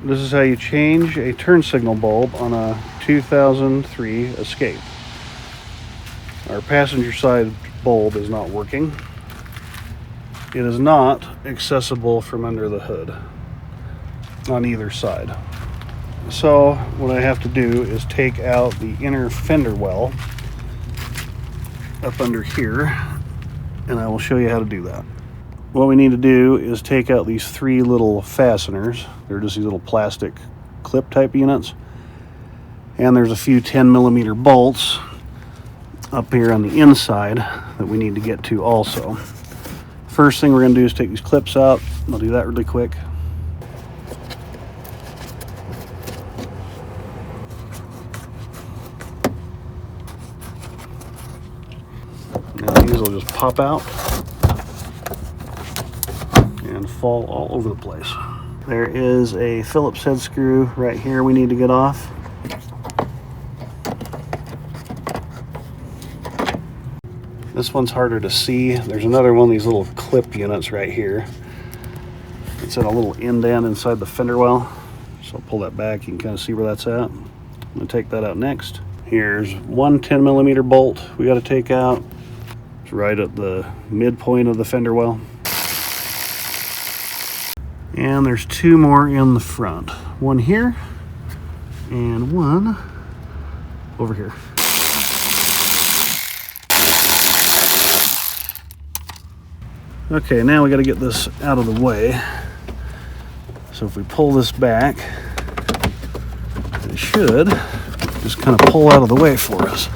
This is how you change a turn signal bulb on a 2003 Escape. Our passenger side bulb is not working. It is not accessible from under the hood on either side. So what I have to do is take out the inner fender well up under here, and I will show you how to do that. What we need to do is take out these three little fasteners. They're just these little plastic clip type units. And there's a few 10mm bolts up here on the inside that we need to get to also. First thing we're going to do is take these clips out. I'll do that really quick. Now these will just pop out and fall all over the place. There is a Phillips head screw right here we need to get off. This one's harder to see. There's another one of these little clip units right here. It's at a little indent inside the fender well. So I'll pull that back. You can kind of see where that's at. I'm gonna take that out next. Here's one 10mm bolt we got to take out. It's right at the midpoint of the fender well. And there's two more in the front. One here and one over here. Okay, now we got to get this out of the way. So if we pull this back, it should just kind of pull out of the way for us.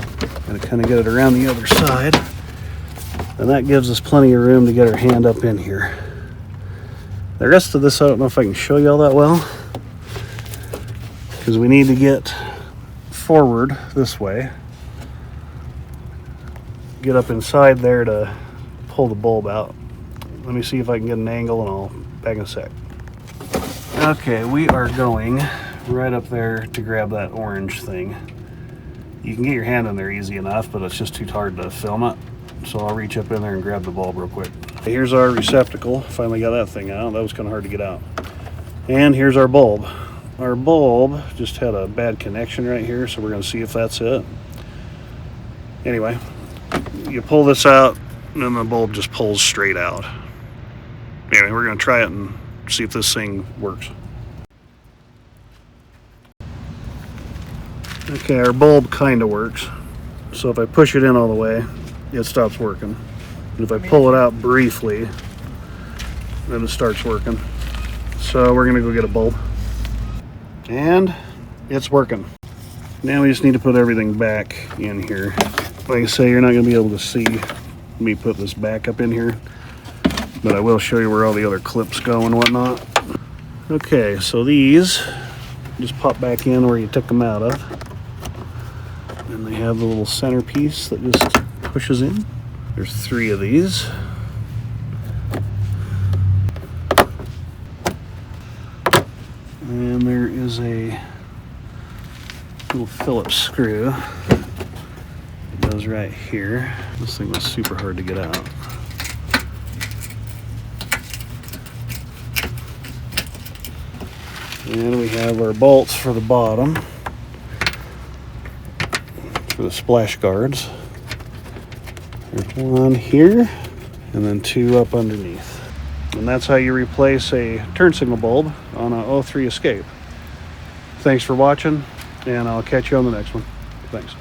Got to kind of get it around the other side. And that gives us plenty of room to get our hand up in here. The rest of this, I don't know if I can show you all that well, because we need to get forward this way. Get up inside there to pull the bulb out. Let me see if I can get an angle, and I'll back in a sec. Okay, we are going right up there to grab that orange thing. You can get your hand in there easy enough, but it's just too hard to film it. So I'll reach up in there and grab the bulb real quick. Here's our receptacle. Finally got that thing out. That was kind of hard to get out. And here's our bulb. Our bulb just had a bad connection right here, so we're going to see if that's it. Anyway, you pull this out, and then the bulb just pulls straight out. Anyway, we're going to try it and see if this thing works. Okay, our bulb kind of works. So if I push it in all the way, it stops working. And if I pull it out briefly, then it starts working. So we're gonna go get a bulb. And it's working. Now we just need to put everything back in here. Like I say, you're not gonna be able to see me put this back up in here, but I will show you where all the other clips go and whatnot. Okay, so these just pop back in where you took them out of. And they have the little centerpiece that just pushes in. There's three of these. And there is a little Phillips screw that goes right here. This thing was super hard to get out. And we have our bolts for the bottom, for the splash guards. There's one here, and then two up underneath. And that's how you replace a turn signal bulb on a 03 Escape. Thanks for watching, and I'll catch you on the next one. Thanks.